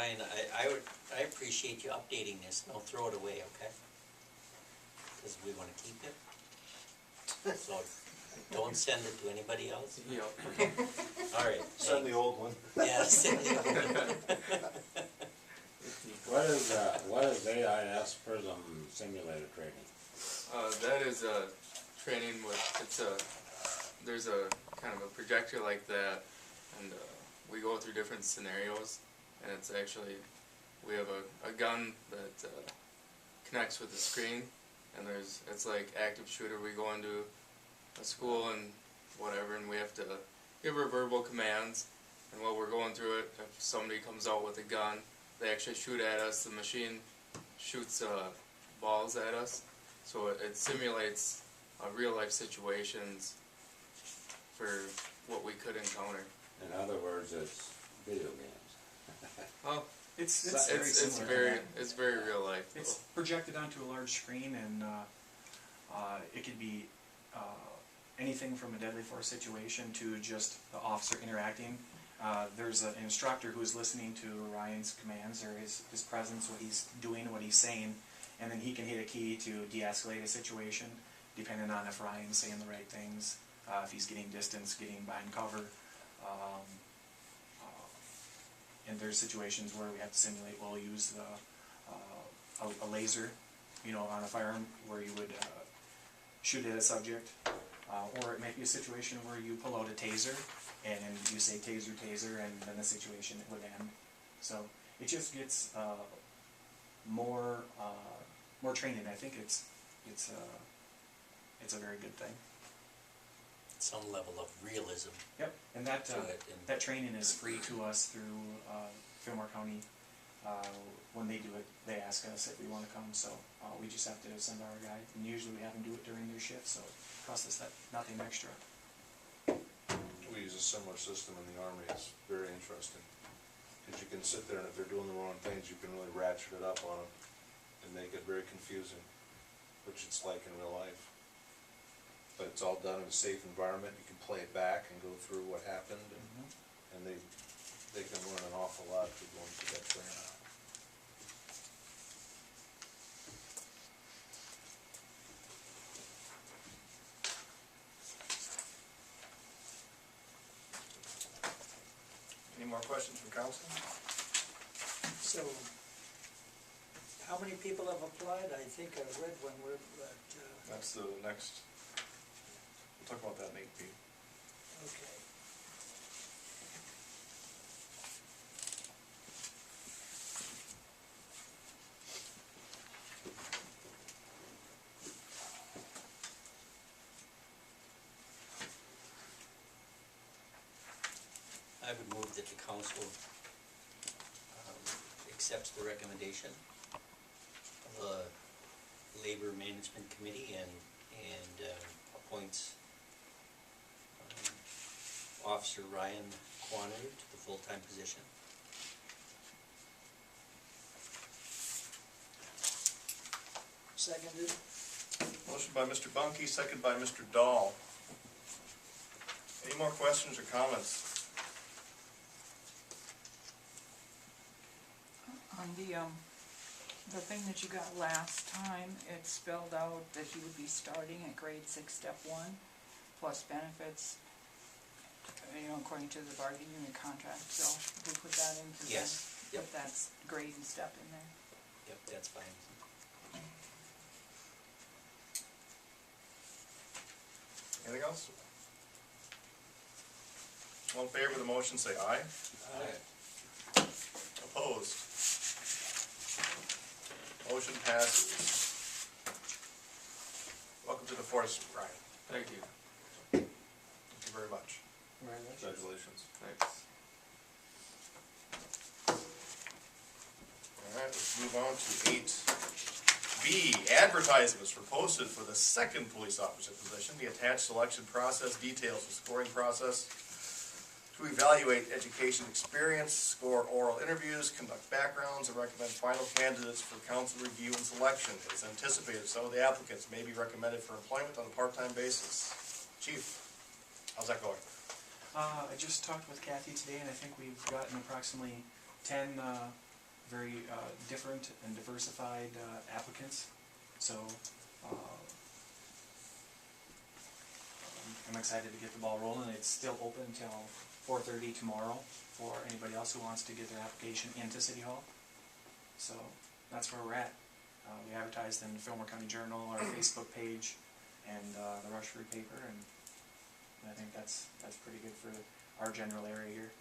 Ryan, I appreciate you updating this, don't throw it away, okay? Because we want to keep it. So don't send it to anybody else. Yep. All right. Send the old one. Yeah, send the old one. What is AIS Prism simulator training? That is a training with, there's a kind of a projector like that, and we go through different scenarios, and it's actually, we have a gun that connects with the screen, and it's like active shooter. We go into a school and whatever, and we have to give her verbal commands, and while we're going through it, if somebody comes out with a gun, they actually shoot at us. The machine shoots balls at us, so it simulates real life situations for what we could encounter. In other words, it's video games. Oh, It's very similar. it's very real life. It's projected onto a large screen, and it could be anything from a deadly force situation to just the officer interacting. There's an instructor who's listening to Ryan's commands, or his presence, what he's doing, what he's saying, and then he can hit a key to de-escalate a situation, depending on if Ryan's saying the right things, if he's getting distance, getting behind cover. And there's situations where we have to simulate, we'll use a laser, on a firearm, where you would shoot at a subject, or it might be a situation where you pull out a taser, and you say taser, taser, and then the situation would end. So it just gets more training. I think it's a very good thing. Some level of realism. Yep, and that to it, and that training is free to us through Fillmore County. When they do it, they ask us if we want to come, so we just have to send our guy, and usually we have them do it during their shift, so it costs us nothing extra. We use a similar system in the Army. It's very interesting, because you can sit there and if they're doing the wrong things, you can really ratchet it up on them and make it very confusing, which it's like in real life. But it's all done in a safe environment. You can play it back and go through what happened, and they can learn an awful lot through going through that training. Any more questions from council? So, how many people have applied? I think I read one where, That's the next, we'll talk about that in 8P. okay. I would move that the council accepts the recommendation of the Labor Management Committee and appoints Officer Ryan Quaner to the full-time position. Seconded? Motion by Mr. Bunky, second by Mr. Dahl. Any more questions or comments? On the thing that you got last time, it spelled out that he would be starting at grade 6, step 1, plus benefits, according to the bargaining unit contract. So if we put that into Yes. Yep. put that grade and step in there. Yep, that's fine. Anything else? All in favor of the motion, say aye. Aye. Opposed? Motion passes. Welcome to the force, Ryan. Thank you. Thank you very much. Congratulations. Thanks. All right, let's move on to 8B. Advertisements were posted for the second police officer position. The attached selection process details the scoring process to evaluate education experience, score oral interviews, conduct backgrounds, and recommend final candidates for council review and selection. As anticipated, some of the applicants may be recommended for employment on a part-time basis. Chief, how's that going? I just talked with Kathy today, and I think we've gotten approximately 10 very different and diversified applicants, so I'm excited to get the ball rolling. It's still open until 4:30 tomorrow for anybody else who wants to get their application into City Hall. So that's where we're at. We advertised in the Fillmore County Journal, our Facebook page, and the Rushford paper, and I think that's pretty good for our general area here.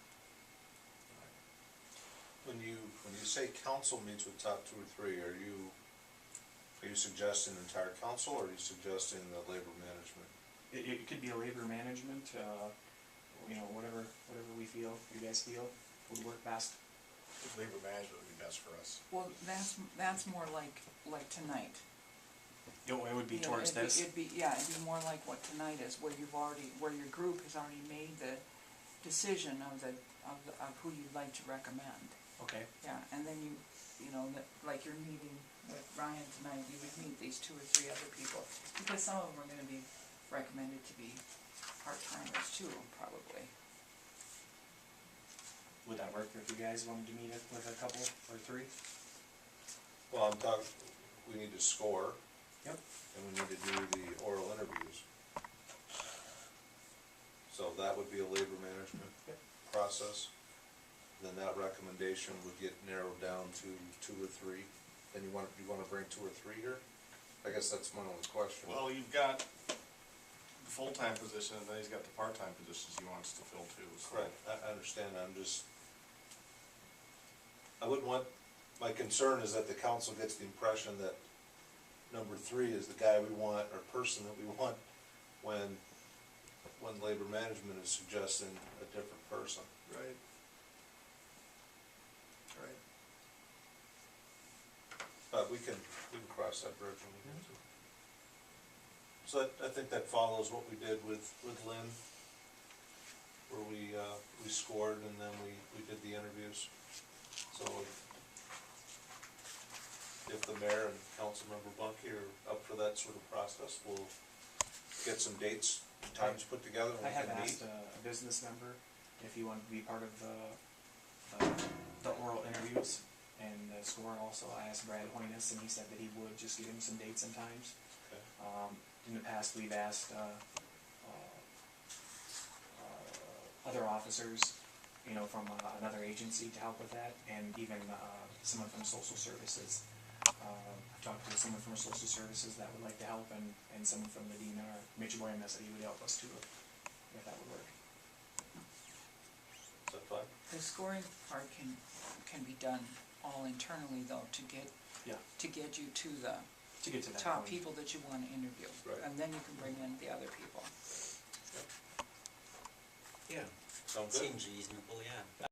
When you say council meets with top 2 or 3, are you suggesting entire council, or are you suggesting the labor management? It could be a labor management, you know, whatever we feel, you guys feel would work best. Labor management would be best for us. Well, that's more like tonight. It would be You know, towards this. it'd be more like what tonight is, where your group has already made the decision of who you'd like to recommend. Okay. Yeah, and then you know, like you're meeting with Ryan tonight, you would meet these 2 or 3 other people, because some of them are gonna be recommended to be part-timers too, probably. Would that work if you guys wanted to meet with a couple or 3? Well, we need to score. Yep. And we need to do the oral interviews. So that would be a labor management process. Then that recommendation would get narrowed down to 2 or 3. Then you want to bring 2 or 3 here? I guess that's my only question. Well, you've got the full-time position, and then he's got the part-time positions he wants to fill too, so. Right, I understand, I wouldn't want, my concern is that the council gets the impression that number 3 is the guy we want, or person that we want, when labor management is suggesting a different person. Right. Right. But we can cross that bridge when we get to it. So I think that follows what we did with Lynn, where we scored and then we did the interviews. So if the mayor and Councilmember Bunky are up for that sort of process, we'll get some dates, times put together and I we have can meet. asked a business member if he wanted to be part of the oral interviews and the score also. I asked Brad Hoynes and he said that he would just give him some dates and times. Okay. In the past, we've asked other officers, you know, from another agency to help with that, and even someone from social services. I talked to someone from social services that would like to help, and someone from the DNR, Mitch Boyman, said he would help us too, if that would work. Is that fine? The scoring part can be done all internally though, to get you to the To get to that top point. people that you want to interview. Right. And then you can bring in the other people. Yeah, Sound good? seems reasonable, yeah.